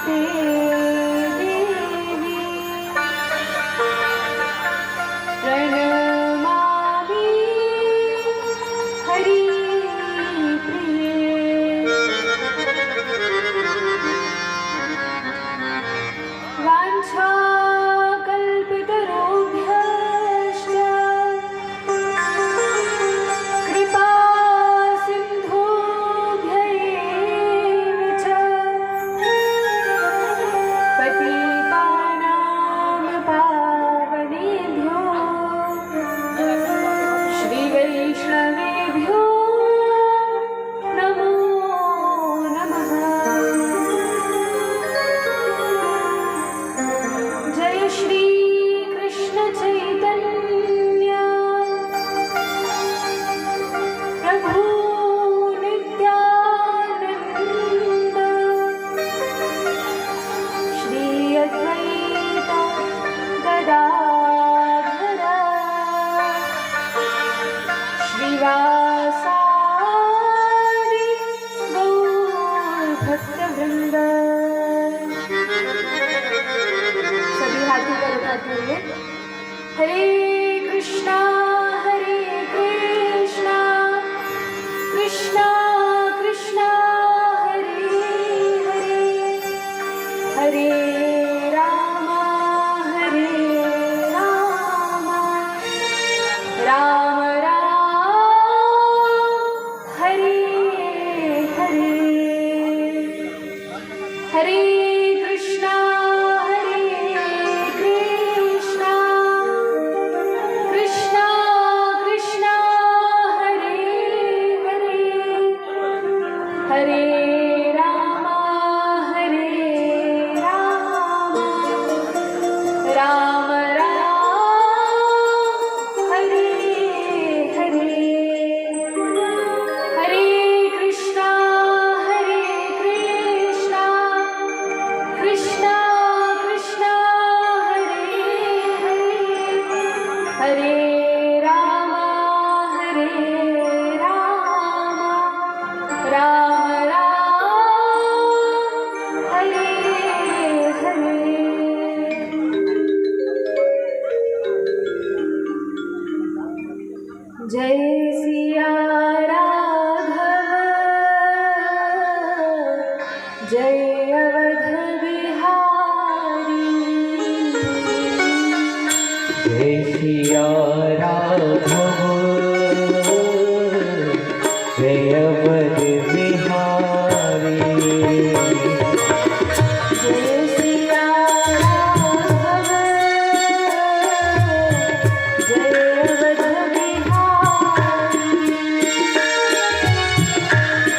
ते देवी प्रणमामि हरिप्रिये वाञ्छाकल्पतरुभ्यश्च कृपा सिन्धुभ्य एव च पतितानां पावनेभ्यो श्रीवैष्णवेभ्यो नमो नमः। जय श्री कृष्ण चैतन्य प्रभु नित्यानंद श्री अद्वैत गदाधर श्रीवासादि गौर भक्तवृंद। सभी हाथों पर उठाते हुए हरे कृष्णा कृष्णा कृष्णा हरे हरे हरे राम राम राम हरे हरे हरे कृष्णा कृष्णा कृष्णा हरे हरे हरे राम राम राम हरे हरे हरे कृष्णा कृष्णा कृष्णा हरे हरे हरे राम राम राम हरे हरे। जय सिया राघव जय अवध बिहारी। जय सिया राघव जय अवध बिहारी। जय सिया राघव जय अवध बिहारी।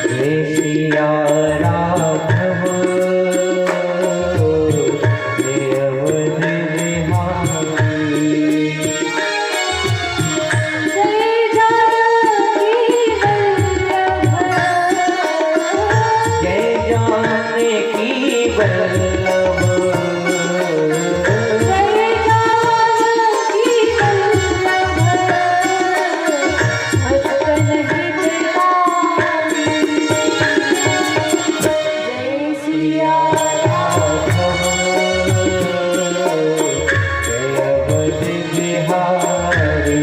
जय सिया राघव जय अवध बिहारी। जय जानकी वल्लभ जय जानकी वल्लभ जय जानकी वल्लभ भक्तन हितकारी। जय सिया राघव जय अवध बिहारी।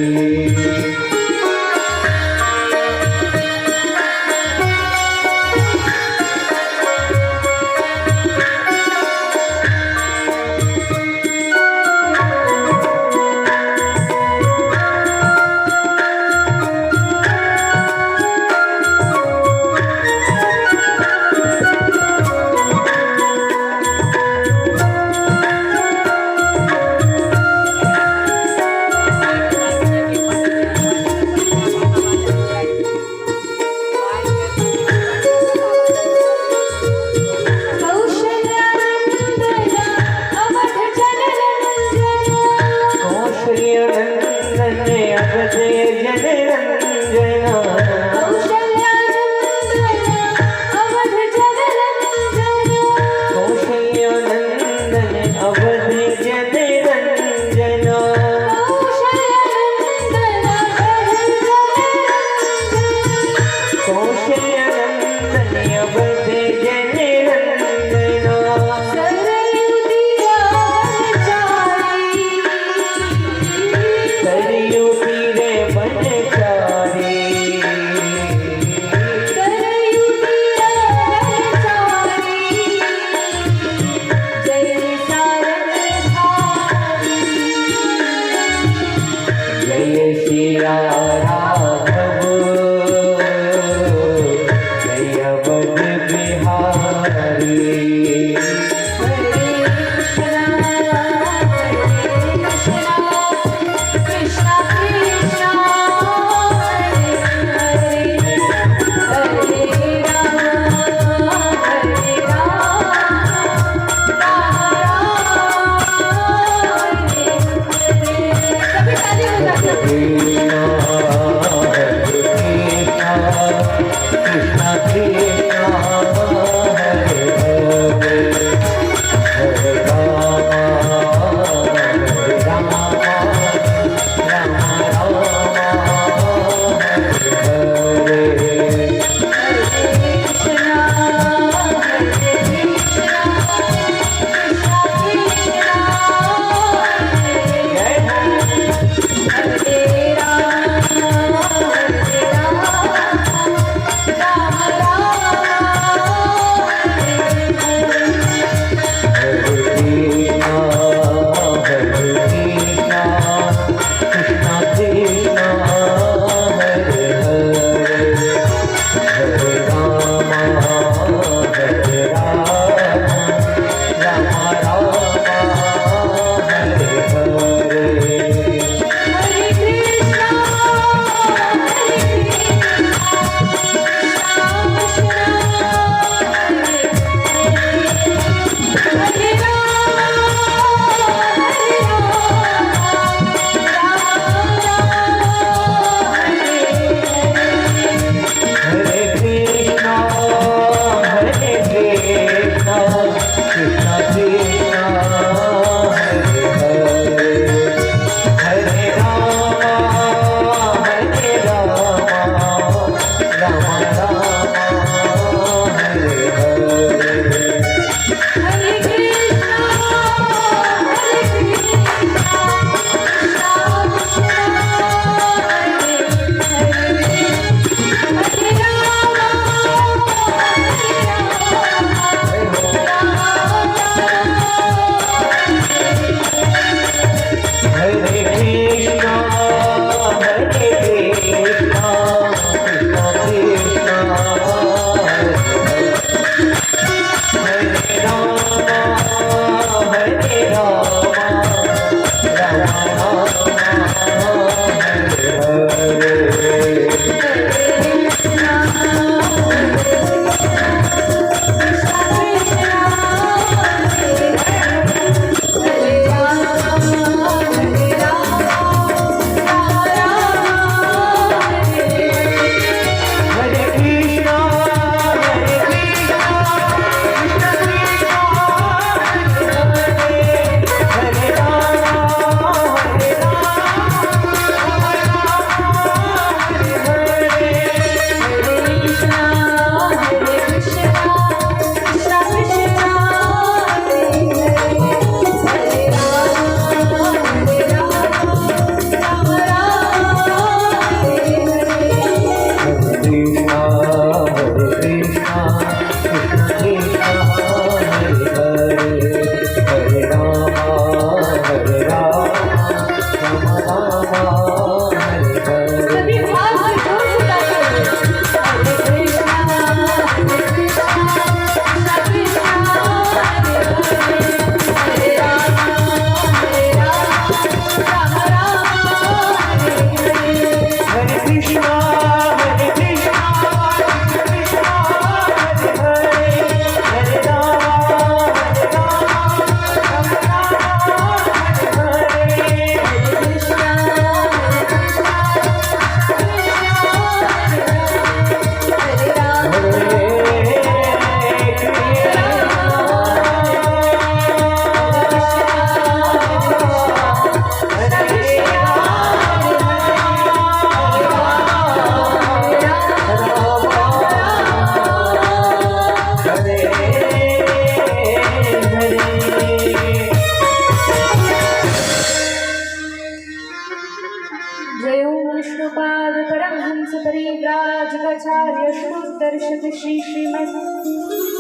दर्शित श्री श्रीमद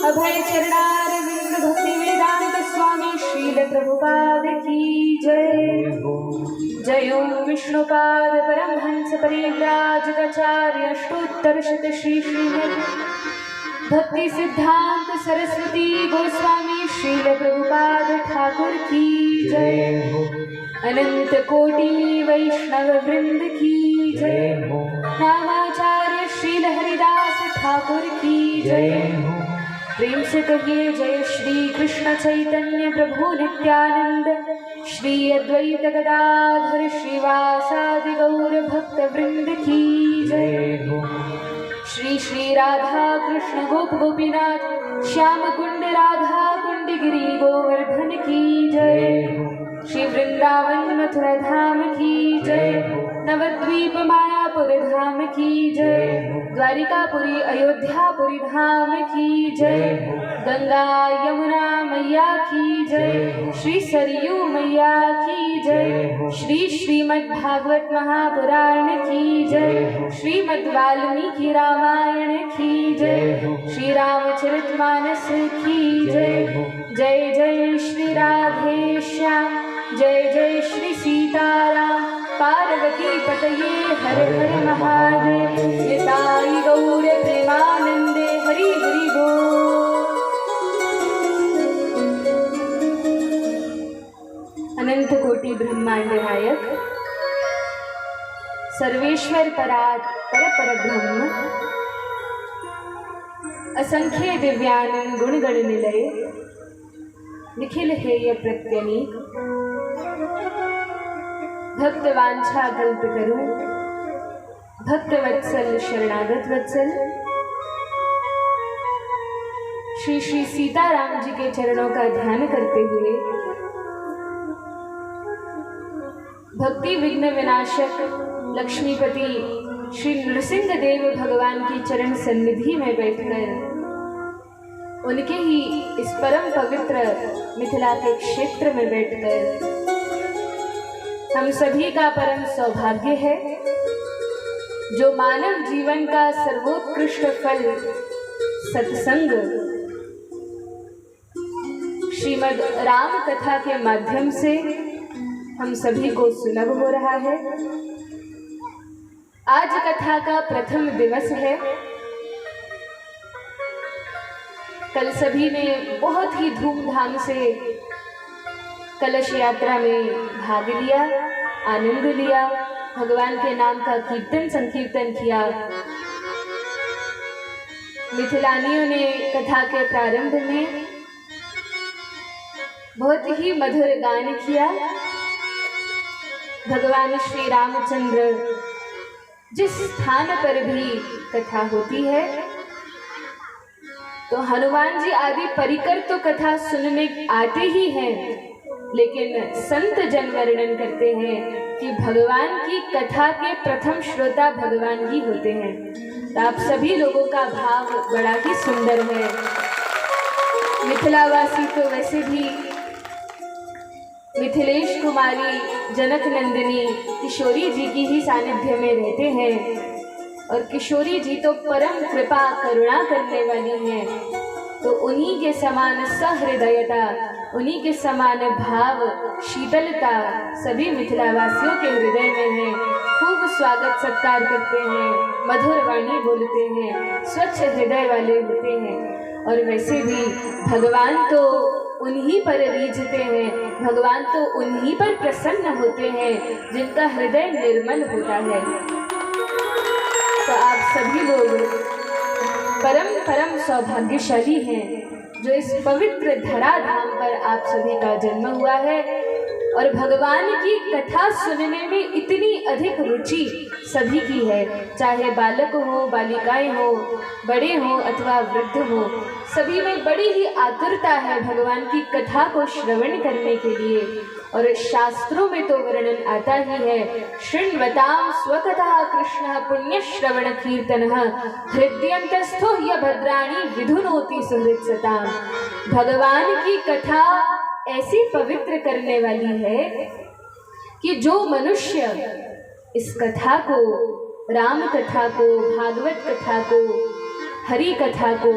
अभय चरणारविंद भक्ति वेदांत स्वामी श्रील प्रभुपाद की जय। जय ओम विष्णुपाद परमहंस परिव्राजकाचार्य अष्टोत्तरशत श्री श्रीमद भक्ति सिद्धांत सरस्वती गोस्वामी श्रील प्रभुपाद ठाकुर की जय। अनंत कोटि वैष्णव वृंद की जय। रामाचार्य श्रील हरिदास ठाकुर की जय। प्रेम से कहिए जय श्री कृष्ण चैतन्य प्रभु नित्यानंद श्री अद्वैत गदाधर श्रीवासादि गौर भक्त वृंद की जय। श्री श्री राधा कृष्ण गोप गोपीनाथ श्याम कुंड राधा कुंड गिरी गोवर्धन की जय। श्री वृंदावन मथुरा धाम की जय। नवद्वीप मायापुर धाम की जय। द्वारिकापुरी अयोध्यापुरी धाम की जय। गंगा यमुना मैया की जय। श्री सरयू मैया की जय। श्री श्रीमद् भागवत महापुराण की जय। श्रीमद् वाल्मीकि रामायण की जय। श्री रामचरितमानस की जय। जय जय श्री राधे श्याम जय जय श्री सीताराम। पार्वती पतये हर हर महादेव। निताई गौर प्रेमानंदे हरि हरि बोल। अनंत कोटि ब्रह्मांड नायक सर्वेश्वर पर ब्रह्म असंख्य दिव्यानंद गुणगण निलय निखिल हेय प्रत्यनीक भक्त वांछा कल्प करु भक्त वत्सल शरणागत वत्सल श्री श्री सीताराम जी के चरणों का ध्यान करते हुए भक्ति विघ्न विनाशक लक्ष्मीपति श्री नृसिंह देव भगवान की चरण सन्निधि में बैठकर उनके ही इस परम पवित्र मिथिला के क्षेत्र में बैठकर हम सभी का परम सौभाग्य है जो मानव जीवन का सर्वोत्कृष्ट फल सत्संग श्रीमद् राम कथा के माध्यम से हम सभी को सुलभ हो रहा है। आज कथा का प्रथम दिवस है। कल सभी ने बहुत ही धूमधाम से कलश यात्रा में भाग लिया, आनंद लिया, भगवान के नाम का कीर्तन संकीर्तन किया। मिथिलानियों ने कथा के प्रारंभ में बहुत ही मधुर गान किया। भगवान श्री रामचंद्र जिस स्थान पर भी कथा होती है तो हनुमान जी आदि परिकर तो कथा सुनने आते ही हैं, लेकिन संत जन वर्णन करते हैं कि भगवान की कथा के प्रथम श्रोता भगवान ही होते हैं। तो आप सभी लोगों का भाव बड़ा ही सुंदर है। मिथिलावासी तो वैसे भी मिथिलेश कुमारी जनक नंदिनी किशोरी जी की ही सानिध्य में रहते हैं और किशोरी जी तो परम कृपा करुणा करने वाली हैं। तो उन्हीं के समान सहृदयता, उन्हीं के समान भाव शीतलता सभी मिथिलावासियों के हृदय में है। खूब स्वागत सत्कार करते हैं, मधुर वाणी बोलते हैं, स्वच्छ हृदय वाले होते हैं। और वैसे भी भगवान तो उन्हीं पर रीझते हैं, भगवान तो उन्हीं पर प्रसन्न होते हैं जिनका हृदय निर्मल होता है। तो आप सभी लोग परम सौभाग्यशाली हैं जो इस पवित्र धराधाम पर आप सभी का जन्म हुआ है और भगवान की कथा सुनने में इतनी अधिक रुचि सभी की है। चाहे बालक हो, बालिकाएं हो, बड़े हो अथवा वृद्ध हो, सभी में बड़ी ही आतुरता है भगवान की कथा को श्रवण करने के लिए। और शास्त्रों में तो वर्णन आता ही है, शृण्वतां स्वकथा कृष्ण पुण्य श्रवण कीर्तन हृदयंतस्थो ह्य भद्राणि विधुनोति सुहृत्सताम्। भगवान की कथा ऐसी पवित्र करने वाली है कि जो मनुष्य इस कथा को, राम कथा को, भागवत कथा को, हरि कथा को,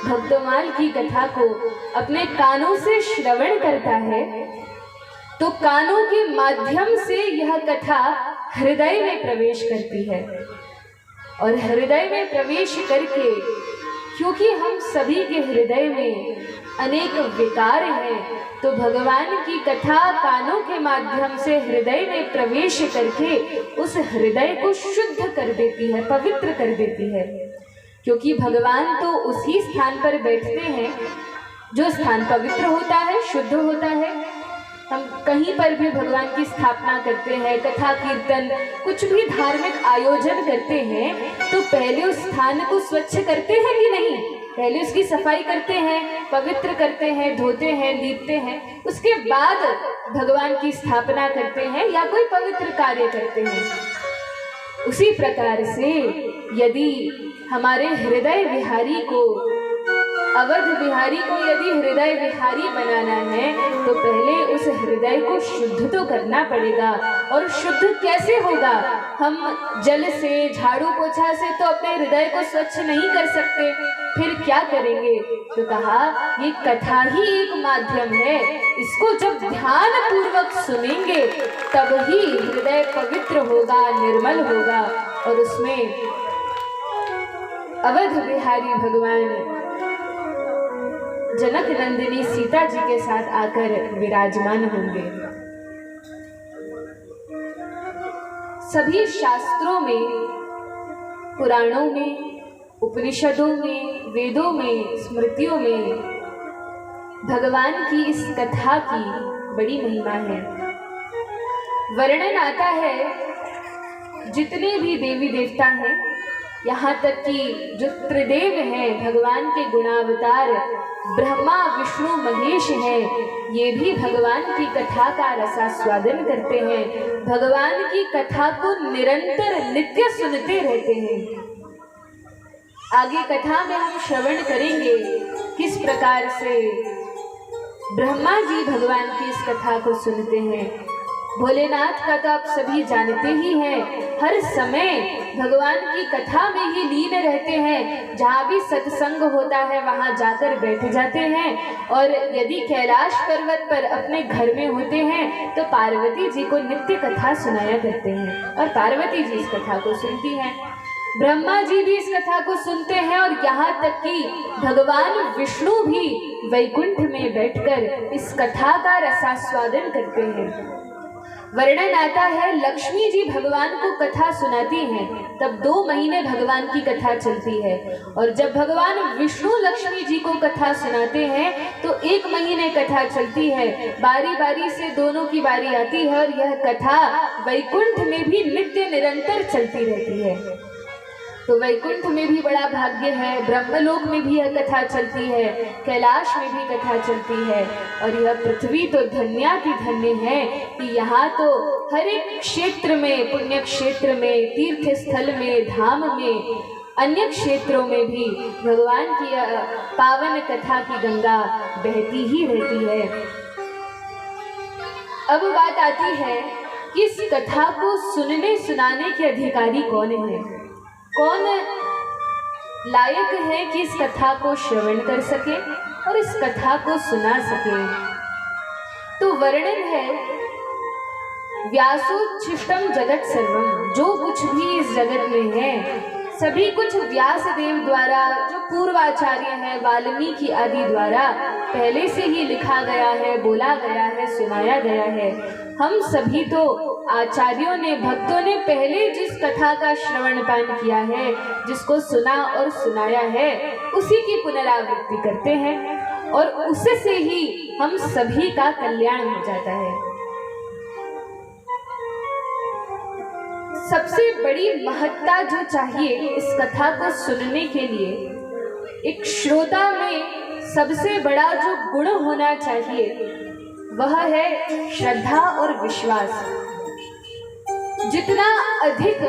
भक्तमाल की कथा को अपने कानों से श्रवण करता है तो कानों के माध्यम से यह कथा हृदय में प्रवेश करती है और हृदय में प्रवेश करके क्योंकि हम सभी के हृदय में अनेक विकार हैं, तो भगवान की कथा कानों के माध्यम से हृदय में प्रवेश करके उस हृदय को शुद्ध कर देती है, पवित्र कर देती है। क्योंकि भगवान तो उसी स्थान पर बैठते हैं जो स्थान पवित्र होता है, शुद्ध होता है। हम कहीं पर भी भगवान की स्थापना करते हैं, कथा कीर्तन कुछ भी धार्मिक आयोजन करते हैं, तो पहले उस स्थान को स्वच्छ करते हैं कि नहीं? पहले उसकी सफाई करते हैं, पवित्र करते हैं, धोते हैं, लीपते हैं, उसके बाद भगवान की स्थापना करते हैं या कोई पवित्र कार्य करते हैं। उसी प्रकार से यदि हमारे हृदय विहारी को, अवध बिहारी को यदि हृदय विहारी बनाना है, तो पहले उस हृदय को शुद्ध तो करना पड़ेगा। और शुद्ध कैसे होगा? हम जल से, झाड़ू पोछा से तो अपने हृदय को स्वच्छ नहीं कर सकते, फिर क्या करेंगे? तो कहा ये कथा ही एक माध्यम है, इसको जब ध्यान पूर्वक सुनेंगे तब ही हृदय पवित्र होगा, निर्मल होगा। और उसमें अवध बिहारी भगवान जनक नंदिनी सीता जी के साथ आकर विराजमान होंगे। सभी शास्त्रों में, पुराणों में, उपनिषदों में, वेदों में, स्मृतियों में भगवान की इस कथा की बड़ी महिमा है। वर्णन आता है जितने भी देवी देवता हैं, यहाँ तक कि जो त्रिदेव हैं, भगवान के गुणावतार ब्रह्मा विष्णु महेश हैं, ये भी भगवान की कथा का रसास्वादन करते हैं, भगवान की कथा को निरंतर नित्य सुनते रहते हैं। आगे कथा में हम श्रवण करेंगे किस प्रकार से ब्रह्मा जी भगवान की इस कथा को सुनते हैं। भोलेनाथ का तो आप सभी जानते ही हैं, हर समय भगवान की कथा में ही लीन रहते हैं। जहाँ भी सत्संग होता है वहाँ जाकर बैठ जाते हैं। और यदि कैलाश पर्वत पर अपने घर में होते हैं तो पार्वती जी को नित्य कथा सुनाया करते हैं और पार्वती जी इस कथा को सुनती हैं। ब्रह्मा जी भी इस कथा को सुनते हैं और यहाँ तक कि भगवान विष्णु भी वैकुंठ में बैठकर इस कथा का रसास्वादन करते हैं। वर्णन आता है लक्ष्मी जी भगवान को कथा सुनाती हैं, तब 2 महीने भगवान की कथा चलती है। और जब भगवान विष्णु लक्ष्मी जी को कथा सुनाते हैं तो 1 महीने कथा चलती है। बारी बारी से दोनों की बारी आती है और यह कथा वैकुंठ में भी नित्य निरंतर चलती रहती है। तो वैकुंठ में भी बड़ा भाग्य है, ब्रह्मलोक में भी यह कथा चलती है, कैलाश में भी कथा चलती है। और यह पृथ्वी तो धन्याति धन्य है कि यहाँ तो हर एक क्षेत्र में, पुण्य क्षेत्र में, तीर्थ स्थल में, धाम में, अन्य क्षेत्रों में भी भगवान की पावन कथा की गंगा बहती ही रहती है। अब बात आती है कि इस कथा को सुनने सुनाने के अधिकारी कौन है, कौन लायक है कि इस कथा को श्रवण कर सके और इस कथा को सुना सके। तो वर्णन है व्यासोच्छिष्टम जगत सर्वम, जो कुछ भी इस जगत में है सभी कुछ व्यास देव द्वारा, जो पूर्वाचार्य हैं वाल्मीकि आदि द्वारा पहले से ही लिखा गया है, बोला गया है, सुनाया गया है। हम सभी तो आचार्यों ने, भक्तों ने पहले जिस कथा का श्रवण पान किया है, जिसको सुना और सुनाया है, उसी की पुनरावृत्ति करते हैं और उससे ही हम सभी का कल्याण हो जाता है। सबसे बड़ी महत्ता जो चाहिए इस कथा को सुनने के लिए, एक श्रोता में सबसे बड़ा जो गुण होना चाहिए वह है श्रद्धा और विश्वास। जितना अधिक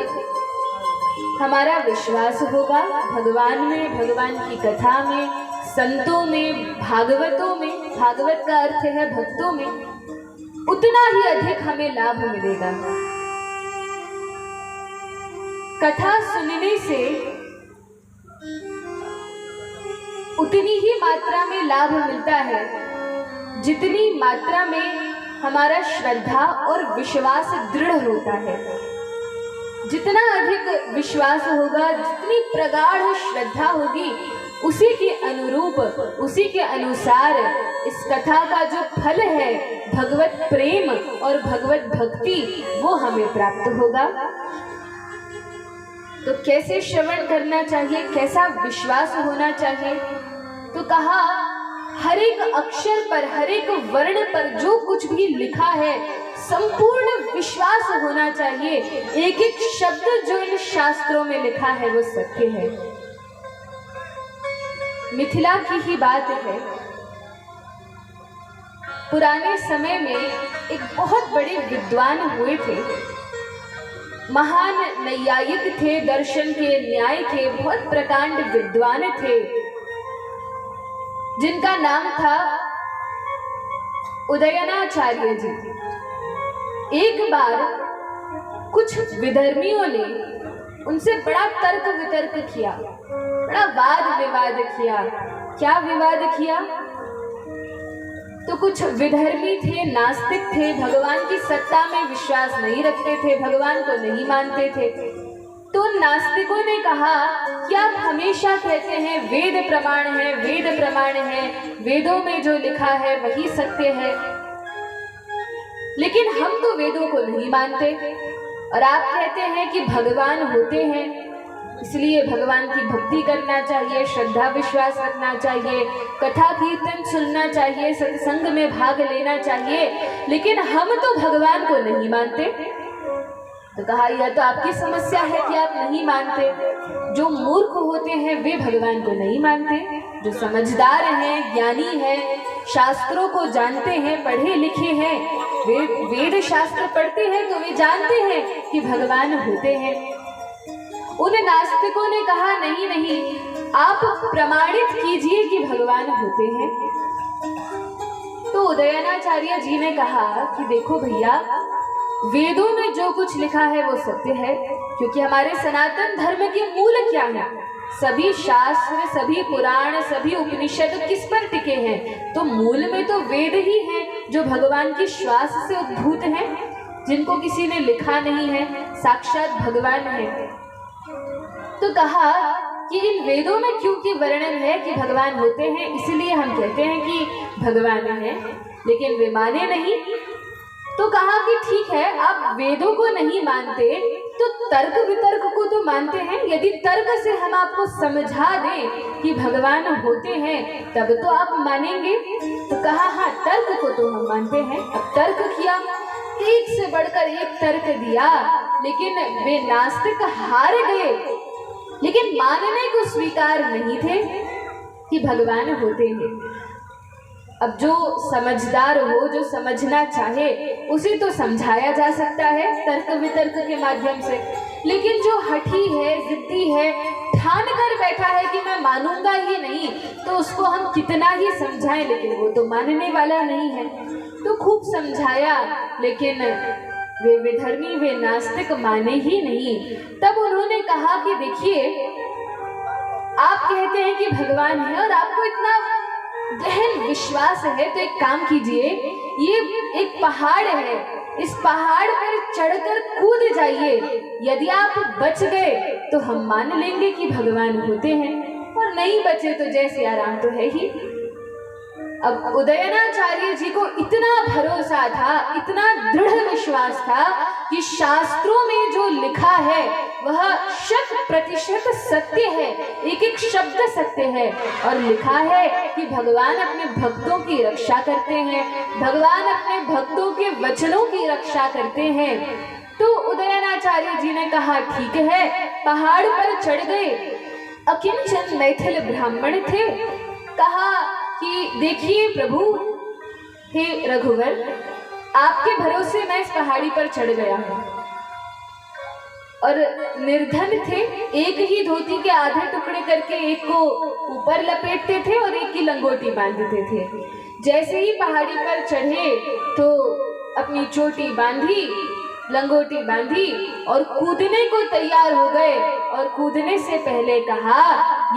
हमारा विश्वास होगा भगवान में, भगवान की कथा में, संतों में, भागवतों में, भागवत का अर्थ है भक्तों में, उतना ही अधिक हमें लाभ मिलेगा। कथा सुनने से उतनी ही मात्रा में लाभ मिलता है जितनी मात्रा में हमारा श्रद्धा और विश्वास दृढ़ होता है। जितना अधिक विश्वास होगा, जितनी प्रगाढ़ श्रद्धा होगी, उसी के अनुरूप, उसी के अनुसार इस कथा का जो फल है भगवत प्रेम और भगवत भक्ति, वो हमें प्राप्त होगा। तो कैसे श्रवण करना चाहिए, कैसा विश्वास होना चाहिए? तो कहा हर एक अक्षर पर, हर एक वर्ण पर जो कुछ भी लिखा है संपूर्ण विश्वास होना चाहिए। एक एक शब्द जो इन शास्त्रों में लिखा है वो सत्य है। मिथिला की ही बात है, पुराने समय में एक बहुत बड़े विद्वान हुए थे, महान नैयायिक थे, दर्शन के, न्याय के बहुत प्रकांड विद्वान थे, जिनका नाम था उदयनाचार्य जी। एक बार कुछ विधर्मियों ने उनसे बड़ा तर्क वितर्क किया, बड़ा वाद विवाद किया। क्या विवाद किया? तो कुछ विधर्मी थे, नास्तिक थे, भगवान की सत्ता में विश्वास नहीं रखते थे, भगवान को नहीं मानते थे। तो नास्तिकों ने कहा कि आप हमेशा कहते हैं वेद प्रमाण है, वेद प्रमाण है, वेदों में जो लिखा है वही सत्य है, लेकिन हम तो वेदों को नहीं मानते, और आप कहते हैं कि भगवान होते हैं, इसलिए भगवान की भक्ति करना चाहिए, श्रद्धा विश्वास रखना चाहिए, कथा कीर्तन सुनना चाहिए, सत्संग में भाग लेना चाहिए, लेकिन हम तो भगवान को नहीं मानते। तो कहा यह तो आपकी समस्या है कि आप नहीं मानते। जो मूर्ख होते हैं वे भगवान को नहीं मानते, जो समझदार हैं, ज्ञानी हैं, शास्त्रों को जानते हैं, पढ़े लिखे हैं, वे वेद शास्त्र पढ़ते हैं तो वे जानते हैं कि भगवान होते हैं। उन नास्तिकों ने कहा नहीं नहीं, आप प्रमाणित कीजिए कि भगवान होते हैं। तो उदयनाचार्य जी ने कहा कि देखो भैया, वेदों में जो कुछ लिखा है वो सत्य है, क्योंकि हमारे सनातन धर्म के मूल क्या है? सभी शास्त्र, सभी पुराण, सभी उपनिषद किस पर टिके हैं? तो मूल में तो वेद ही हैं, जो भगवान की श्वास से उद्भूत हैं, जिनको किसी ने लिखा नहीं है, साक्षात भगवान है। तो कहा कि इन वेदों में क्योंकि वर्णन है कि भगवान होते हैं, इसलिए हम कहते हैं कि भगवान है, लेकिन वे माने नहीं। तो कहा कि ठीक है, आप वेदों को नहीं मानते तो तर्क वितर्क को तो मानते हैं। यदि तर्क से हम आपको समझा दें कि भगवान होते हैं तब तो आप मानेंगे। तो कहा हाँ, तर्क को तो हम मानते हैं। अब तर्क किया, एक से बढ़कर एक तर्क दिया, लेकिन वे नास्तिक हार गए, लेकिन मानने को स्वीकार नहीं थे कि भगवान होते हैं। अब जो समझदार हो, जो समझना चाहे, उसे तो समझाया जा सकता है तर्क वितर्क के माध्यम से, लेकिन जो हठी है, जिद्दी है, ठान कर बैठा है कि मैं मानूंगा ही नहीं, तो उसको हम कितना ही समझाएं, लेकिन वो तो मानने वाला नहीं है। तो खूब समझाया, लेकिन वे विधर्मी, वे नास्तिक माने ही नहीं। तब उन्होंने कहा कि देखिए, आप कहते हैं कि भगवान है और आपको इतना गहन विश्वास है, तो एक काम कीजिए, ये एक पहाड़ है, इस पहाड़ पर चढ़कर कूद जाइए। यदि आप बच गए तो हम मान लेंगे कि भगवान होते हैं, और नहीं बचे तो जैसे आराम तो है ही। अब उदयनाचार्य जी को इतना भरोसा था, इतना दृढ़ विश्वास था कि शास्त्रों में जो लिखा है वह 100% सत्य है, एक एक शब्द सत्य है। और लिखा है कि भगवान अपने भक्तों की रक्षा करते हैं, भगवान अपने भक्तों के वचनों की रक्षा करते हैं। तो उदयनाचार्य जी ने कहा ठीक है, पहाड़ पर चढ़ गए। अकिंचन मैथिल ब्राह्मण थे। कहा कि देखिए प्रभु, हे रघुवर, आपके भरोसे मैं इस पहाड़ी पर चढ़ गया हूँ। और निर्धन थे, एक ही धोती के आधे टुकड़े करके एक को ऊपर लपेटते थे और एक की लंगोटी बांधते थे। जैसे ही पहाड़ी पर चढ़े तो अपनी चोटी बांधी, लंगोटी बांधी और कूदने को तैयार हो गए। और कूदने से पहले कहा,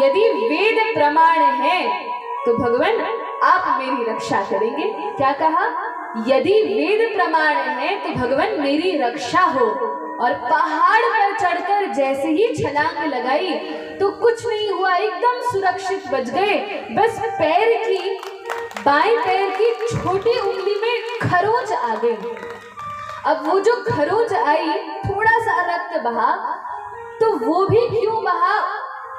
यदि वेद प्रमाण है तो भगवान आप मेरी रक्षा करेंगे। क्या कहा? यदि वेद प्रमाण है तो भगवान मेरी रक्षा हो। और पहाड़ पर चढ़कर जैसे ही छलांग लगाई तो कुछ नहीं हुआ, एकदम सुरक्षित बच गए। बस बाएं पैर की छोटी उंगली में खरोंच आ गई। अब वो जो खरोंच आई, थोड़ा सा रक्त बहा, तो वो भी क्यों बहा,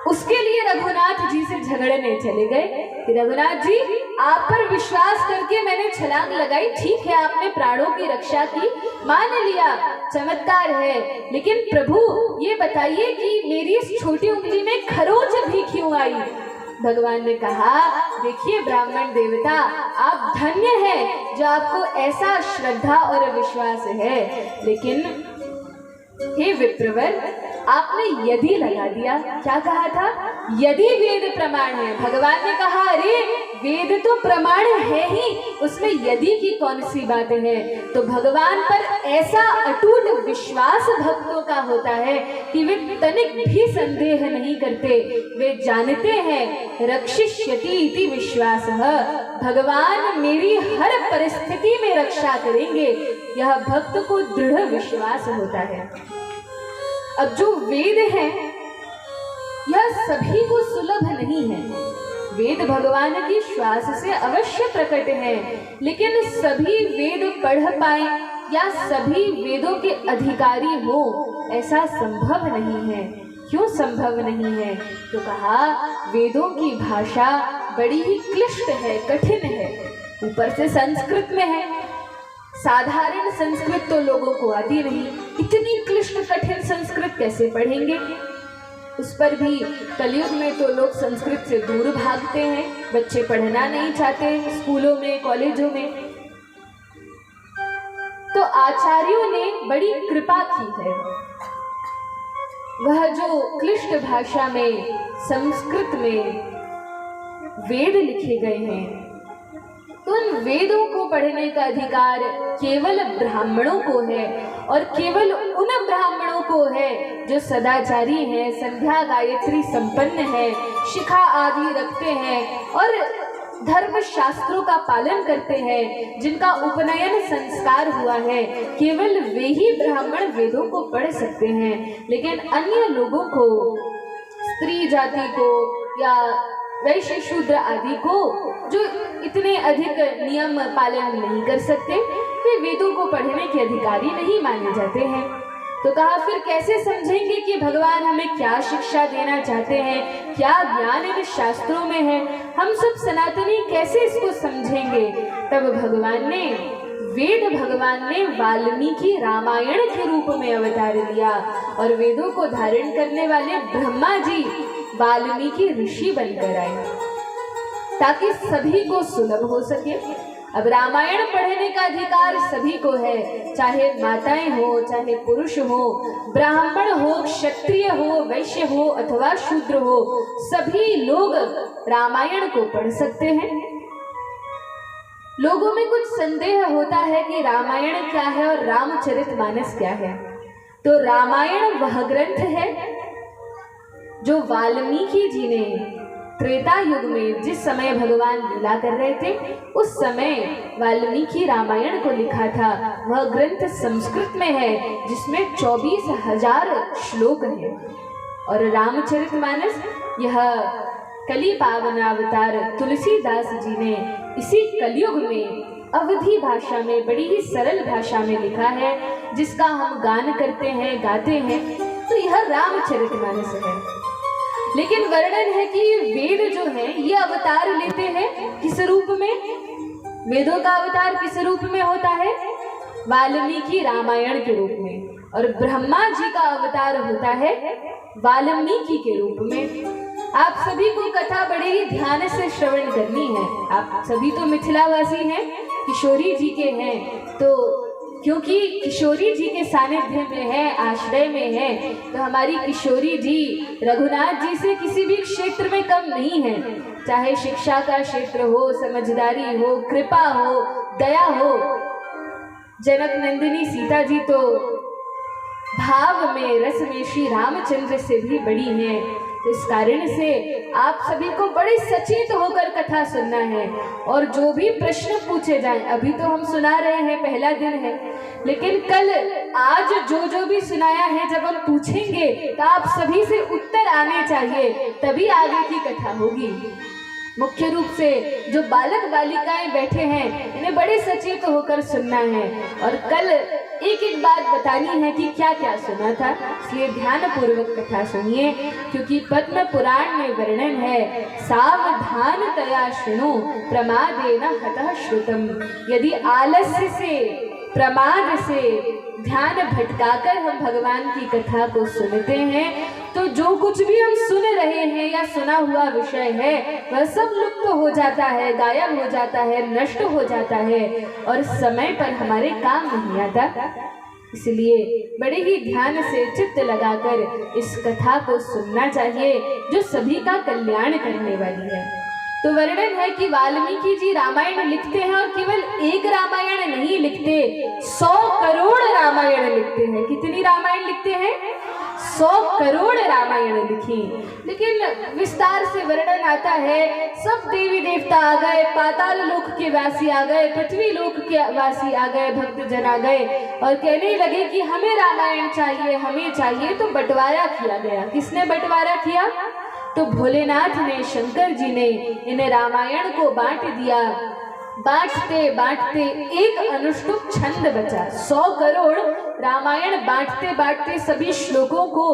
उसके लिए रघुनाथ जी से झगड़ने चले गए कि रघुनाथ जी, आप पर विश्वास करके मैंने छलांग लगाई, ठीक है आपने प्राणों की रक्षा की, मान लिया, चमत्कार है, लेकिन प्रभु ये बताइए कि मेरी इस छोटी उंगली में खरोंच भी क्यों आई। भगवान ने कहा, देखिए ब्राह्मण देवता, आप धन्य हैं जो आपको ऐसा श्रद्धा और विश्वास है, लेकिन हे विप्रवर, आपने यदि लगा दिया। क्या कहा था? यदि वेद प्रमाण है। भगवान ने कहा, अरे वेद तो प्रमाण है ही, उसमें यदि की कौन सी बात है। तो भगवान पर ऐसा अटूट विश्वास भक्तों का होता है कि वे तनिक भी संदेह नहीं करते, वे जानते हैं रक्षिष्यति इति विश्वासः, भगवान मेरी हर परिस्थिति में रक्षा करेंगे, यह भक्त को दृढ़ विश्वास होता है। अब जो वेद है यह सभी को सुलभ नहीं है। वेद भगवान की श्वास से अवश्य प्रकट है, लेकिन सभी वेद पढ़ पाए या सभी वेदों के अधिकारी हो, ऐसा संभव नहीं है। क्यों संभव नहीं है? तो कहा, वेदों की भाषा बड़ी ही क्लिष्ट है, कठिन है, ऊपर से संस्कृत में है। साधारण संस्कृत तो लोगों को आती नहीं, इतनी क्लिष्ट कठिन संस्कृत कैसे पढ़ेंगे। उस पर भी कलयुग में तो लोग संस्कृत से दूर भागते हैं, बच्चे पढ़ना नहीं चाहते स्कूलों में, कॉलेजों में। तो आचार्यों ने बड़ी कृपा की है। वह जो क्लिष्ट भाषा में, संस्कृत में वेद लिखे गए हैं, तो उन वेदों को पढ़ने का अधिकार केवल ब्राह्मणों को है, और केवल उन ब्राह्मणों को है जो सदाचारी हैं, संध्या गायत्री संपन्न है, शिखा आदि रखते हैं और धर्म शास्त्रों का पालन करते हैं, जिनका उपनयन संस्कार हुआ है। केवल वे ही ब्राह्मण वेदों को पढ़ सकते हैं, लेकिन अन्य लोगों को, स्त्री जाति को या वैश्य शूद्र आदि को, जो इतने अधिक नियम पालन नहीं कर सकते, वे वेदों को पढ़ने के अधिकारी नहीं माने जाते हैं। तो कहा, फिर कैसे समझेंगे कि भगवान हमें क्या शिक्षा देना चाहते हैं, क्या ज्ञान इन शास्त्रों में है, हम सब सनातनी कैसे इसको समझेंगे। तब भगवान ने वाल्मीकि रामायण के रूप में अवतार लिया, और वेदों को धारण करने वाले ब्रह्मा जी वाल्मीकि ऋषि बनकर आए, ताकि सभी को सुलभ हो सके। अब रामायण पढ़ने का अधिकार सभी को है, चाहे माताएं हो, चाहे पुरुष हो, ब्राह्मण हो, क्षत्रिय हो, वैश्य हो अथवा शूद्र हो, सभी लोग रामायण को पढ़ सकते हैं। लोगों में कुछ संदेह होता है कि रामायण क्या है और रामचरितमानस क्या है। तो रामायण वह ग्रंथ है जो वाल्मीकि जी ने त्रेता युग में, जिस समय भगवान लीला कर रहे थे, उस समय वाल्मीकि रामायण को लिखा था। वह ग्रंथ संस्कृत में है, जिसमें 24,000 श्लोक हैं। और रामचरितमानस, यह कली पावन अवतार तुलसीदास जी ने इसी कलयुग में अवधी भाषा में, बड़ी ही सरल भाषा में लिखा है, जिसका हम गान करते हैं, गाते हैं। तो यह रामचरितमानस है। लेकिन वर्णन है कि वेद जो है ये अवतार लेते हैं किस रूप में? वेदों का अवतार किस रूप में होता है? वाल्मीकि रामायण के रूप में। और ब्रह्मा जी का अवतार होता है वाल्मीकि के रूप में। आप सभी को कथा बड़े ही ध्यान से श्रवण करनी है। आप सभी तो मिथिलावासी हैं, किशोरी जी के हैं, तो क्योंकि किशोरी जी के सानिध्य में है, आश्रय में है, तो हमारी किशोरी जी रघुनाथ जी से किसी भी क्षेत्र में कम नहीं है। चाहे शिक्षा का क्षेत्र हो, समझदारी हो, कृपा हो, दया हो। जनक नंदिनी सीता जी तो भाव में, रस में श्री रामचंद्र से भी बड़ी हैं। तो इस कारण से आप सभी को बड़े सचेत होकर कथा सुनना है। और जो भी प्रश्न पूछे जाएं, अभी तो हम सुना रहे हैं, पहला दिन है, लेकिन कल आज जो भी सुनाया है जब हम पूछेंगे तो आप सभी से उत्तर आने चाहिए, तभी आगे की कथा होगी। मुख्य रूप से जो बालक बालिकाएं बैठे हैं इन्हें बड़े सचेत होकर सुनना है और कल एक एक बात बतानी है कि क्या क्या सुना था, इसलिए ध्यान पूर्वक कथा सुनिए। क्योंकि पद्म पुराण में वर्णन है, सावधानतया शृणु प्रमादेन हतः श्रुतम। यदि आलस्य से, प्रमाद से, ध्यान भटकाकर हम भगवान की कथा को सुनते हैं तो जो कुछ भी हम सुन रहे हैं या सुना हुआ विषय है वह सब लुप्त हो जाता है, गायब हो जाता है, नष्ट हो जाता है और समय पर हमारे काम नहीं आता। इसलिए बड़े ही ध्यान से चित्त लगाकर इस कथा को सुनना चाहिए जो सभी का कल्याण करने वाली है। तो वर्णन है कि वाल्मीकि जी रामायण लिखते हैं और केवल एक रामायण नहीं लिखते, 100 करोड़ रामायण लिखते हैं। कितनी रामायण लिखते हैं? 100 करोड़ रामायण लिखी। लेकिन विस्तार से वर्णन आता है, सब देवी देवता आ गए, पाताल लोक के वासी आ गए, पृथ्वी लोक के वासी आ गए, भक्तजन आ गए और कहने लगे कि हमें रामायण चाहिए, हमें चाहिए। तो बंटवारा किया गया। किसने बंटवारा किया? तो भोलेनाथ ने, शंकर जी ने इन रामायण को बांट दिया। बांटते बांटते एक अनुष्टुप छंद बचा। 100 करोड़ रामायण बांटते बांटते सभी श्लोकों को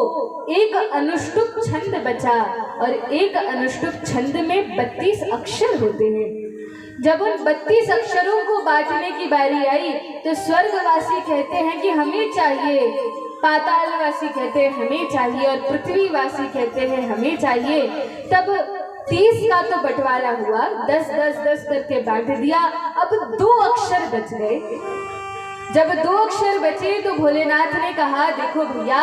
एक अनुष्टुप छंद बचा और एक अनुष्टुप छंद में 32 अक्षर होते हैं। जब उन 32 अक्षरों को बांटने की बारी आई तो स्वर्गवासी कहते हैं कि हमें चाहिए, पातालवासी कहते हैं हमें चाहिए और पृथ्वीवासी कहते हैं हमें चाहिए। तब 30 का तो बंटवारा हुआ, 10 करके बांट दिया। अब 2 अक्षर बच गए। जब 2 अक्षर बचे तो भोलेनाथ ने कहा, देखो भैया,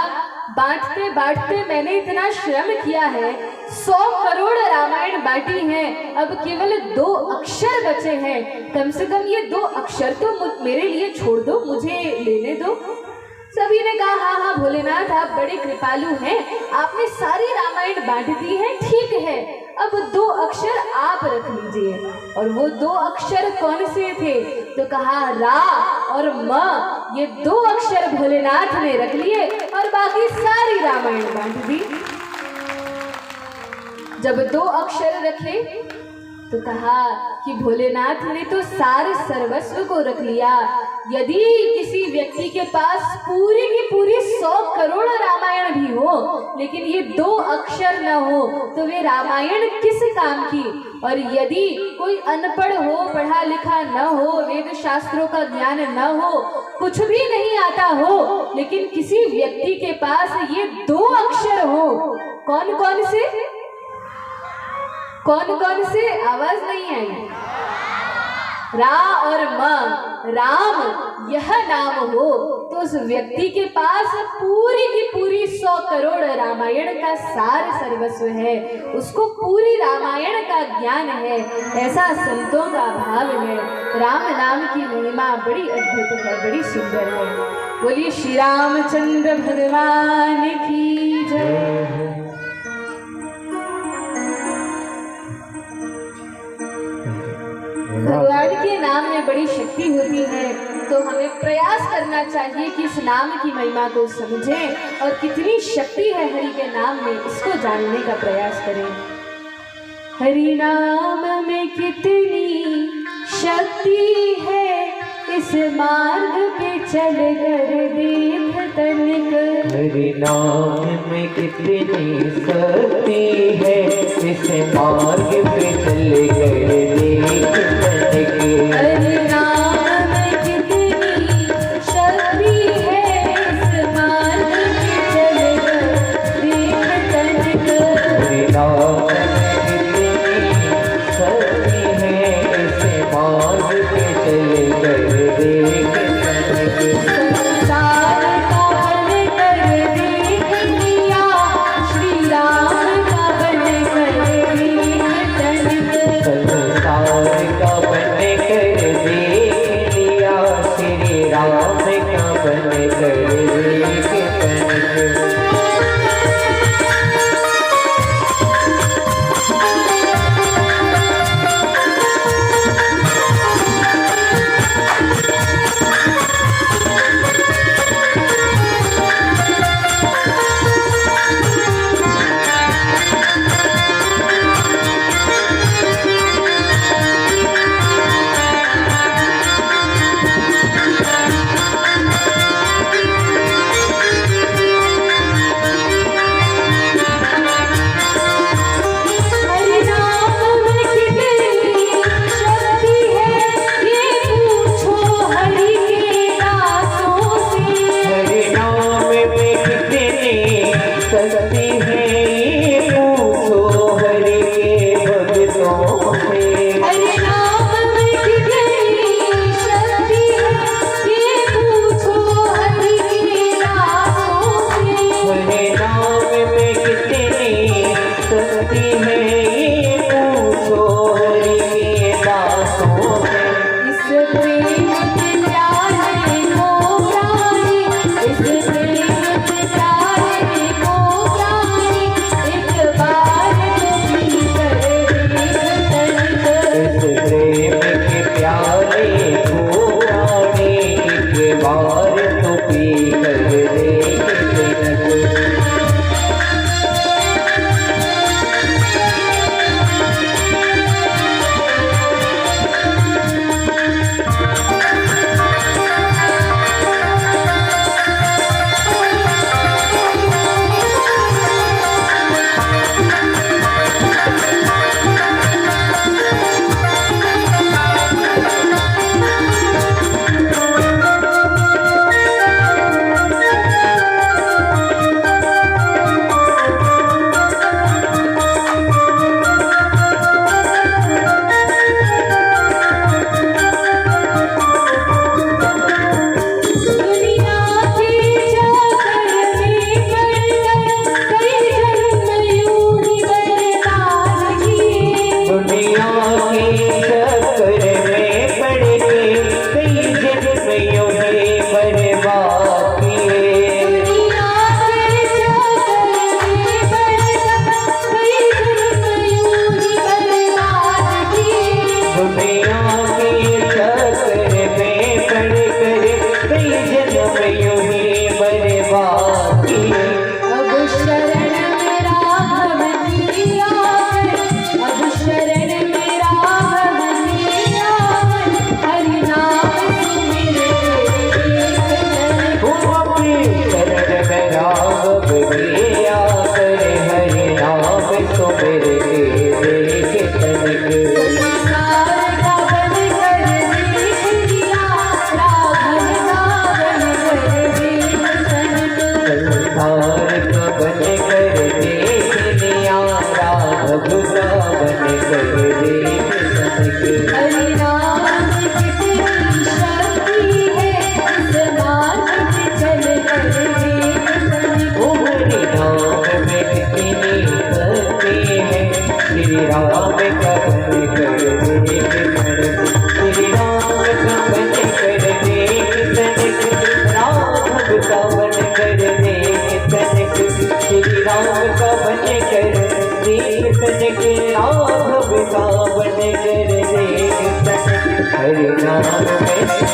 बांटते बांटते मैंने इतना श्रम किया है, 100 करोड़ रामायण बांटी है, अब केवल 2 अक्षर बचे हैं। कम से कम ये 2 अक्षर तो मेरे लिए छोड़ दो, मुझे लेने दो। सभी ने कहा, हाँ हाँ भोलेनाथ, आप बड़े कृपालु हैं, आपने सारी रामायण बांट दी है, ठीक है, अब 2 अक्षर आप रख लीजिए। और वो 2 अक्षर कौन से थे? तो कहा रा और म, ये 2 अक्षर भोलेनाथ ने रख लिए और बाकी सारी रामायण बांट दी। जब 2 अक्षर रखे तो कहा कि भोलेनाथ ने तो सारे सर्वस्व को रख लिया। यदि किसी व्यक्ति के पास पूरी की पूरी 100 करोड़ रामायण भी हो लेकिन ये 2 अक्षर न हो तो वे रामायण किस काम की। और यदि कोई अनपढ़ हो, पढ़ा लिखा न हो, वेद शास्त्रों का ज्ञान न हो, कुछ भी नहीं आता हो, लेकिन किसी व्यक्ति के पास ये 2 अक्षर हो, कौन कौन से? कौन कौन से? आवाज नहीं आई। रा और म, राम यह नाम हो तो उस व्यक्ति के पास पूरी की पूरी 100 करोड़ रामायण का सार सर्वस्व है, उसको पूरी रामायण का ज्ञान है। ऐसा संतों का भाव है। राम नाम की महिमा बड़ी अद्भुत है, बड़ी सुंदर है। बोलिए श्री रामचंद्र भगवान की जय। भगवान के नाम में बड़ी शक्ति होती है, तो हमें प्रयास करना चाहिए कि इस नाम की महिमा को समझें और कितनी शक्ति है हरि के नाम में, इसको जानने का प्रयास करें। हरि नाम में कितनी शक्ति है, इस मार्ग पे चल कर देख तनिक। हरि नाम में कितनी शक्ति है, इस मार्ग पे चल कर देख तनिक। हरि नाम में कितनी शक्ति है, इस मार्ग पे चल कर देख तनिक। हरि नाम में कितनी शक्ति है, इस मार्ग पे चल कर देख तनिक। संसार का बन कर देख लिया, श्री राम का बन कर देख तनिक। संसार का बन कर देख जाए पुराने एक बार तो पी कर देख जनक।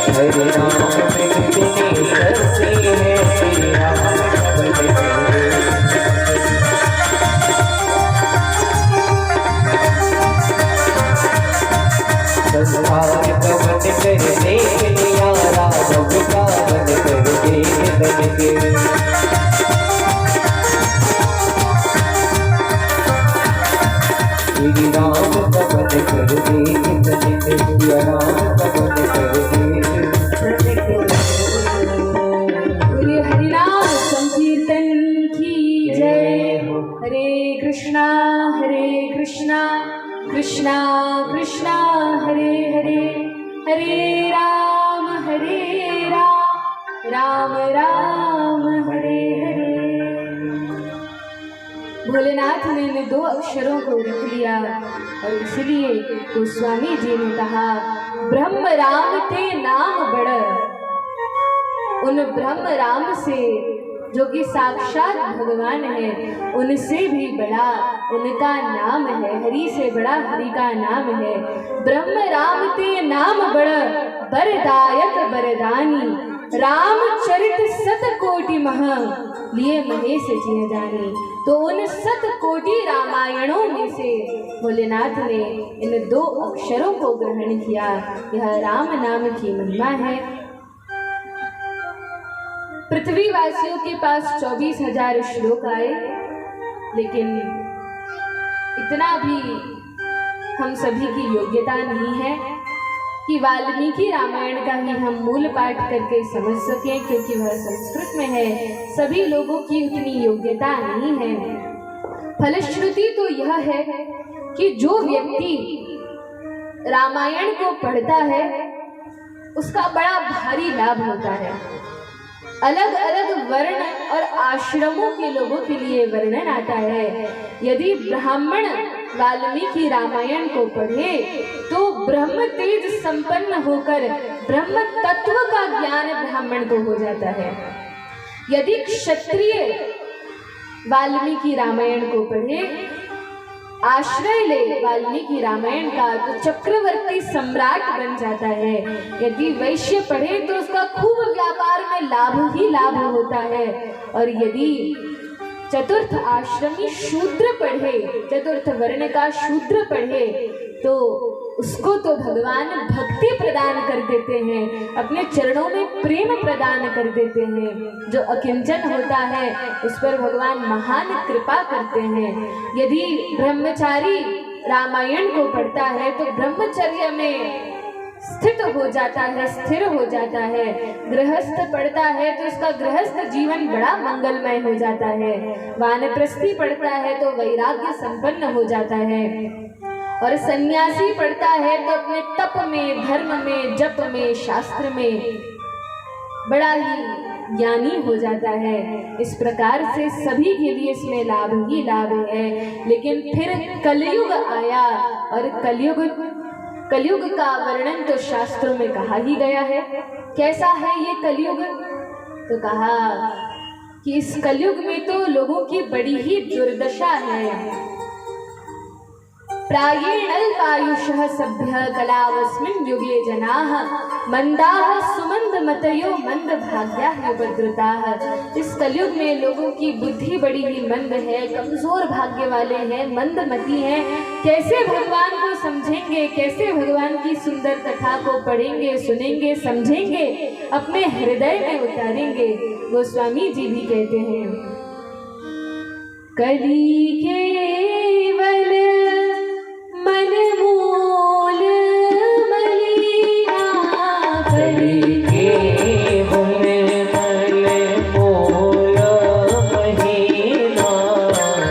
हरे नाम में कितनी शक्ति है, श्री राम संसार का बन कर देख लिया, राघव का बन कर देख बन के। श्री राम का बन कर देख बन के, सिया राम का बन कर देख बोलिए हरिनाम संकीर्तन की जय। हरे कृष्णा कृष्णा कृष्णा हरे हरे, हरे राम राम राम हरे हरे। भोलेनाथ ने इन दो अक्षरों को रख लिया और इसलिए गोस्वामी जी ने कहा ब्रह्म राम ते नाम बड़। उन ब्रह्म राम से जो कि साक्षात भगवान है, उनसे भी बड़ा उनका नाम है। हरि से बड़ा हरि का नाम है। ब्रह्म राम ते नाम बड़, बरदायक बरदानी, रामचरित सत कोटि मह, लिए महेश जिय जानी। तो उन सत कोटि रामायणों में से भोलेनाथ ने इन दो अक्षरों को ग्रहण किया। यह राम नाम की महिमा है। पृथ्वीवासियों के पास 24,000 श्लोक आए, लेकिन इतना भी हम सभी की योग्यता नहीं है कि वाल्मीकि रामायण का ही हम मूल पाठ करके समझ सकें, क्योंकि वह संस्कृत में है। सभी लोगों की उतनी योग्यता नहीं है। फलश्रुति तो यह है कि जो व्यक्ति रामायण को पढ़ता है उसका बड़ा भारी लाभ होता है। अलग अलग वर्ण और आश्रमों के लोगों के लिए वर्णन आता है। यदि ब्राह्मण वाल्मीकि रामायण को पढ़े तो ब्रह्म तेज संपन्न होकर ब्रह्म तत्व का ज्ञान ब्राह्मण को हो जाता है। यदि क्षत्रिय वाल्मीकि रामायण को पढ़े आश्रय ले वाल्मीकि रामायण का तो चक्रवर्ती सम्राट बन जाता है। यदि वैश्य पढ़े तो उसका खूब व्यापार में लाभ ही लाभ होता है, और यदि चतुर्थ आश्रमी शूद्र पढ़े, चतुर्थ वर्ण का शूद्र पढ़े, तो उसको तो भगवान भक्ति प्रदान कर देते हैं, अपने चरणों में प्रेम प्रदान कर देते हैं। जो अकिंचन होता है उस पर भगवान महान कृपा करते हैं। यदि ब्रह्मचारी रामायण को पढ़ता है तो ब्रह्मचर्य में स्थित हो जाता है, स्थिर हो जाता है। गृहस्थ पढ़ता है तो उसका गृहस्थ जीवन बड़ा मंगलमय हो जाता है। वानप्रस्थी पढ़ता है तो वैराग्य संपन्न हो जाता है, और सन्यासी पढ़ता है तो अपने तप में, धर्म में, जप में, शास्त्र में बड़ा ही ज्ञानी हो जाता है। इस प्रकार से सभी के लिए इसमें लाभ ही लाभ है। लेकिन फिर कलयुग आया, और कलयुग का वर्णन तो शास्त्रों में कहा ही गया है। कैसा है ये कलयुग? तो कहा कि इस कलयुग में तो लोगों की बड़ी ही दुर्दशा है। प्रायेणल्पायुषः सभ्य कलावस्मिन् युगे जनाः मंदाः सुमंदमतयो मंदभाग्याः उपद्रुताः। इस कलयुग में लोगों की बुद्धि बड़ी ही मंद है, कमजोर भाग्य वाले हैं, मंदमती हैं। कैसे भगवान को समझेंगे, कैसे भगवान की सुंदर कथा को पढ़ेंगे, सुनेंगे, समझेंगे, अपने हृदय में उतारेंगे? गोस्वामी जी भी कहते हैं, कली केवल मन मूल मलिना, कली केवल मन मूल महीना,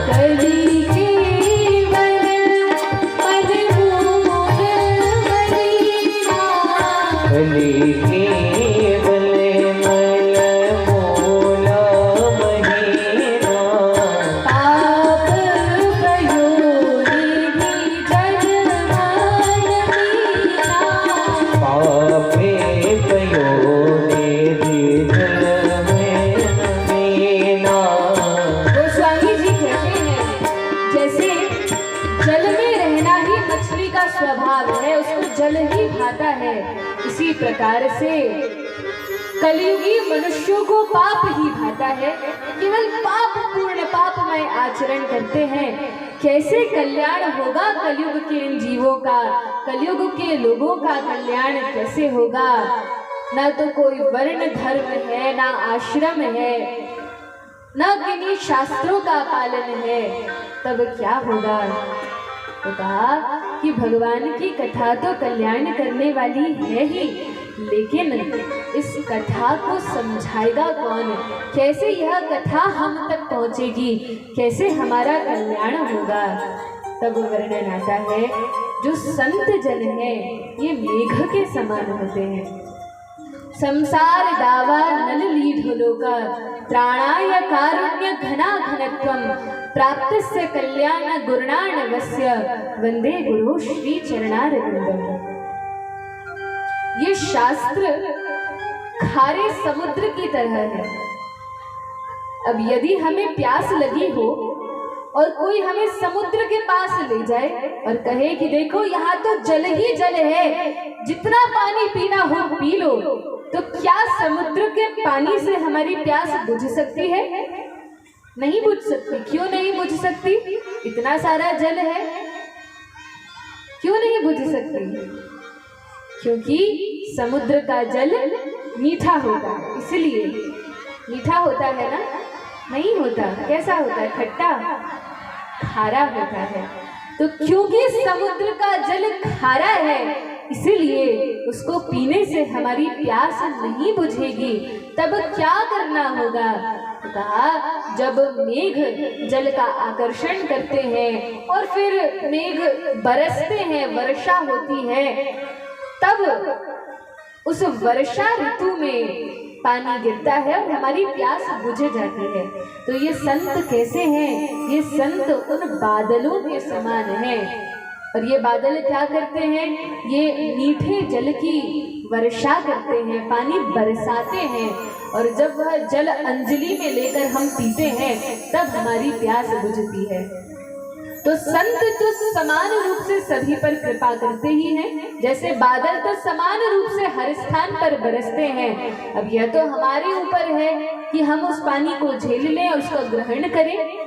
कली केवल मन मूल मलिना, कली केवल मन मूल महीना, पाप प्रयोगी जन मीना, पापे पयोनिधि जल में मीना। गोस्वामी जी कहते हैं, जैसे जल में रहना ही मछली का स्वभाव है, उसको जल ही भाता है, इसी प्रकार से कलयुगी मनुष्यों को पाप ही भाता है। केवल पाप पूर्ण पापमय आचरण करते हैं। कैसे कल्याण होगा कलयुग के इन जीवों का? कलयुग के लोगों का कल्याण कैसे होगा? ना तो कोई वर्ण धर्म है, ना आश्रम है, न किन्हीं शास्त्रों का पालन है, तब क्या होगा? तो कहा कि भगवान की कथा तो कल्याण करने वाली है ही, लेकिन इस कथा को समझाएगा कौन? कैसे यह कथा हम तक पहुंचेगी? कैसे हमारा कल्याण होगा? तब वर्णन आता है, जो संत जन है ये मेघ के समान होते हैं। संसार दावा नल लीढलोका त्राणाय कारुण्य घना घनत्वम प्राप्तस्य कल्याण गुरुणानवस्य वंदे गुरु श्री चरणारविंदम। ये शास्त्र खारे समुद्र की तरह है। अब यदि हमें प्यास लगी हो और कोई हमें समुद्र के पास ले जाए और कहे कि देखो यहाँ तो जल ही जल है, जितना पानी पीना हो पी लो, तो क्या समुद्र के पानी से हमारी प्यास बुझ सकती है? नहीं बुझ सकती। क्यों नहीं बुझ सकती? इतना सारा जल है, क्यों नहीं बुझ सकती? क्योंकि समुद्र का जल मीठा होता है, इसलिए मीठा होता है ना? नहीं होता। कैसा होता है? खट्टा, खारा होता है। तो क्योंकि समुद्र का जल खारा है, इसीलिए उसको पीने से हमारी प्यास नहीं बुझेगी। तब क्या करना होगा? तो कहा, जब मेघ जल का आकर्षण करते हैं और फिर मेघ बरसते हैं, वर्षा होती है, तब उस वर्षा ऋतु में पानी गिरता है और हमारी प्यास बुझ जाती है। तो ये संत कैसे हैं? ये संत उन बादलों के समान हैं। और ये बादल क्या करते हैं? ये मीठे जल की वर्षा करते हैं, पानी बरसाते हैं, और जब वह जल अंजलि में लेकर हम पीते हैं तब हमारी प्यास बुझती है। तो संत तो समान रूप से सभी पर कृपा करते ही हैं, जैसे बादल तो समान रूप से हर स्थान पर बरसते हैं। अब यह तो हमारे ऊपर है कि हम उस पानी को झेल लें और उसका ग्रहण करें।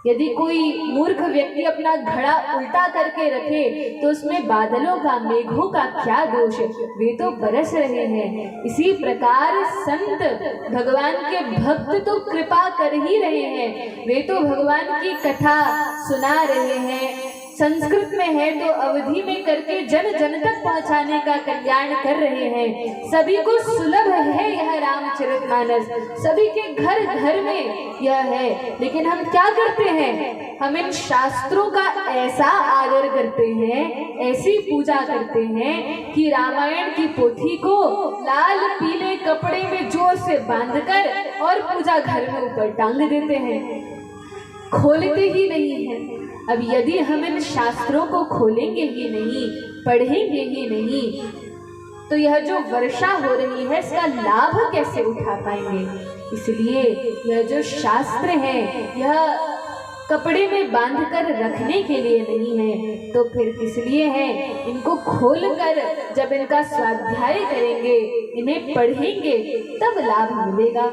यदि कोई मूर्ख व्यक्ति अपना घड़ा उल्टा करके रखे तो उसमें बादलों का, मेघों का क्या दोष, वे तो बरस रहे हैं। इसी प्रकार संत भगवान के भक्त तो कृपा कर ही रहे हैं, वे तो भगवान की कथा सुना रहे हैं। संस्कृत में है तो अवधि में करके जन जन तक पहुंचाने का कल्याण कर रहे हैं। सभी को सुलभ है यह रामचरितमानस, सभी के घर घर में यह है। लेकिन हम क्या करते हैं, हम इन शास्त्रों का ऐसा आदर करते हैं, ऐसी पूजा करते हैं कि रामायण की पोथी को लाल पीले कपड़े में जोर से बांधकर और पूजा घर में ऊपर टांग देते हैं, खोलते ही नहीं है। अब यदि हम इन शास्त्रों को खोलेंगे ही नहीं, पढ़ेंगे ही नहीं, तो यह जो वर्षा हो रही है इसका लाभ कैसे उठा पाएंगे। इसलिए यह जो शास्त्र है यह कपड़े में बांधकर रखने के लिए नहीं है, तो फिर किस लिए है। इनको खोलकर जब इनका स्वाध्याय करेंगे, इन्हें पढ़ेंगे, तब लाभ मिलेगा।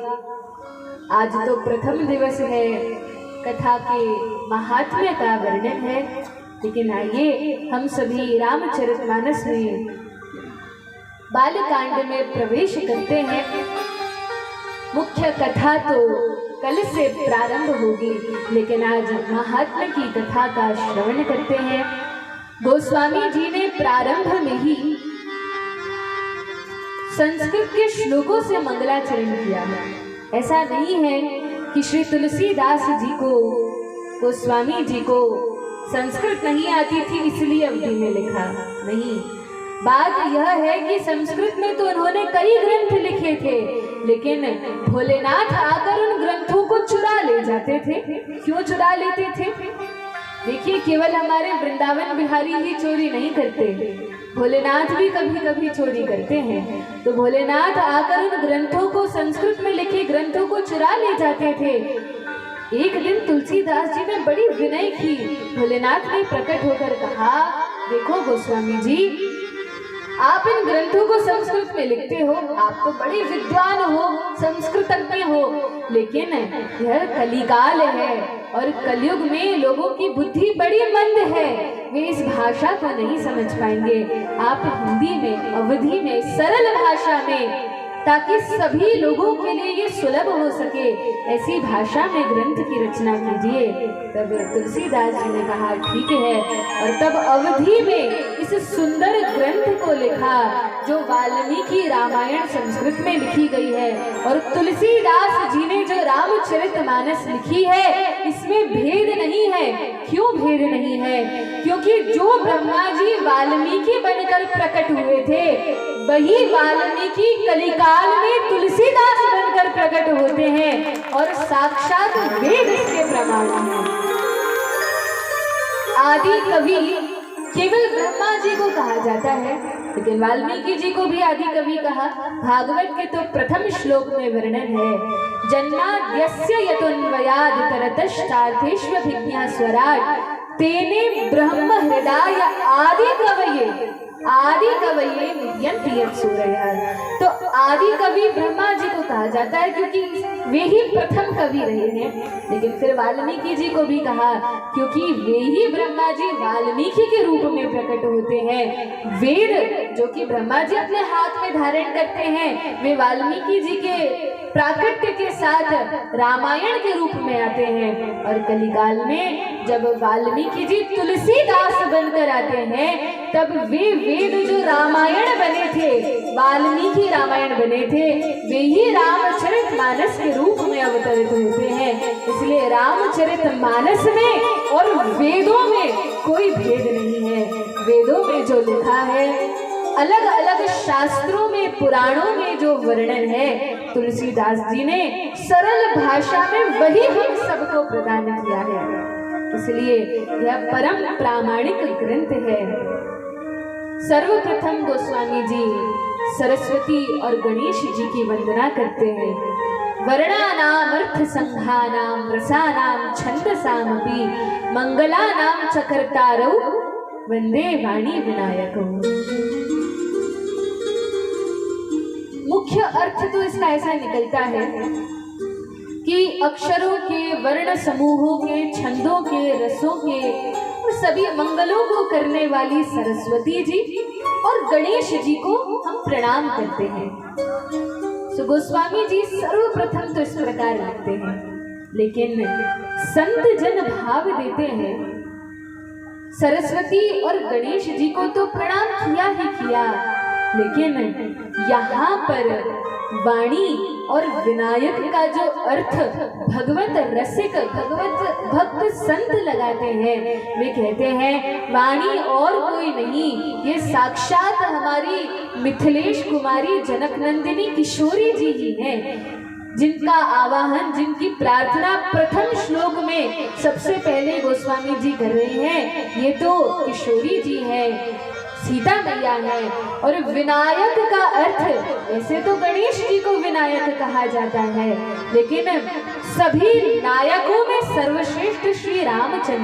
आज तो प्रथम दिवस है, कथा के महात्म्य का वर्णन है, लेकिन आइए हम सभी रामचरितमानस में बालकांड में प्रवेश करते हैं। मुख्य कथा तो कल से प्रारंभ होगी, लेकिन आज महात्म्य की कथा का श्रवण करते हैं। गोस्वामी जी ने प्रारंभ में ही संस्कृत के श्लोकों से मंगलाचरण किया है। ऐसा नहीं है कि श्री तुलसीदास जी को, गोस्वामी जी को संस्कृत नहीं आती थी इसलिए अवधि में लिखा, नहीं। बात यह है कि संस्कृत में तो उन्होंने कई ग्रंथ लिखे थे, लेकिन भोलेनाथ आकर उन ग्रंथों को चुरा ले जाते थे। क्यों चुरा लेते थे? देखिए, केवल हमारे वृंदावन बिहारी ही चोरी नहीं करते, भोलेनाथ भी कभी कभी चोरी करते हैं। तो भोलेनाथ आकर उन ग्रंथों को, संस्कृत में लिखे ग्रंथों को चुरा ले जाते थे। एक दिन तुलसीदास जी ने बड़ी विनय की, भोलेनाथ ने प्रकट होकर कहा, देखो गोस्वामी जी, आप इन ग्रंथों को संस्कृत में लिखते हो, आप तो बड़े विद्वान हो, संस्कृतज्ञ हो, लेकिन यह कलिकाल है और कलयुग में लोगों की बुद्धि बड़ी मंद है, वे इस भाषा को नहीं समझ पाएंगे। आप हिंदी में, अवधी में, सरल भाषा में, ताकि सभी लोगों के लिए ये सुलभ हो सके, ऐसी भाषा में ग्रंथ की रचना कीजिए। तब तुलसीदास जी ने कहा ठीक है, और तब अवधी में इस सुंदर ग्रंथ को लिखा जो वाल्मीकि रामायण संस्कृत में लिखी गई है। और तुलसीदास जी ने जो रामचरितमानस लिखी है इसमें भेद नहीं है। क्यों भेद नहीं है? क्योंकि जो ब्रह्मा जी वाल्मीकि बनकर प्रकट हुए थे, वही वाल्मीकि कलिकाल में तुलसीदास बनकर प्रकट होते हैं, और साक्षात वेद इसके प्रमाण हैं। आदि कवि केवल ब्रह्मा जी को कहा जाता है, लेकिन वाल्मीकि जी को भी आदि कवि कहा। भागवत के तो प्रथम श्लोक में वर्णन है, जन्माद्यस्य यतोन्वयाद् तरतश्चार्थेष्वभिज्ञः स्वराट् तेने ब्रह्म हृदय आदि कवये मुह्यन्ति यत्सूरयः। तो आदि कवि ब्रह्मा जी को कहा जाता है क्योंकि वे ही प्रथम कवि रहे हैं। लेकिन फिर वाल्मीकि जी को भी कहा क्योंकि वे ही ब्रह्मा जी वाल्मीकि के रूप में प्रकट होते हैं। वेद जो कि ब्रह्मा जी अपने हाथ में धारण करते हैं, वे वाल्मीकि जी के प्राकट्य के साथ रामायण के रूप में आते हैं। और कलिकाल में जब वाल्मीकि जी तुलसीदास बनकर आते हैं, तब वे वेद जो रामायण बने थे, वाल्मीकि रामायण बने थे, वे ही रामचरितमानस के रूप में अवतरित होते हैं। इसलिए रामचरितमानस में और वेदों में कोई भेद नहीं है। वेदों में जो लिखा है, अलग अलग शास्त्रों में, पुराणों में जो वर्णन है, तुलसीदास जी ने सरल भाषा में वही हम सबको प्रदान किया है। इसलिए यह परम प्रामाणिक ग्रंथ है। सर्वप्रथम गोस्वामी जी सरस्वती और गणेश जी की वंदना करते हैं। वर्णानामर्थ संघानाम रसानाम छंदसामपि मंगलानाम चकर्तारौ वंदे वाणी विनायकौ। मुख्य अर्थ तो इसका ऐसा निकलता है कि अक्षरों के, वर्ण समूहों के, छंदों के, रसों के और सभी मंगलों को करने वाली सरस्वती जी और गणेश जी को हम प्रणाम करते हैं। सो गोस्वामी जी सर्वप्रथम तो इस प्रकार लिखते हैं, लेकिन संत जन भाव देते हैं सरस्वती और गणेश जी को तो प्रणाम किया ही किया, लेकिन यहाँ पर वाणी और विनायक का जो अर्थ भगवत रसिक, भगवत भक्त संत लगाते हैं, वे कहते हैं वाणी और कोई नहीं, ये साक्षात हमारी मिथिलेश कुमारी जनक नंदिनी किशोरी जी ही हैं, जिनका आवाहन, जिनकी प्रार्थना प्रथम श्लोक में सबसे पहले गोस्वामी जी कर रहे हैं। ये तो किशोरी जी हैं, सीता मैया है। और विनायक का अर्थ, ऐसे तो गणेश जी को विनायक कहा जाता है, लेकिन सभी नायकों में सर्वश्रेष्ठ श्री रामचंद्र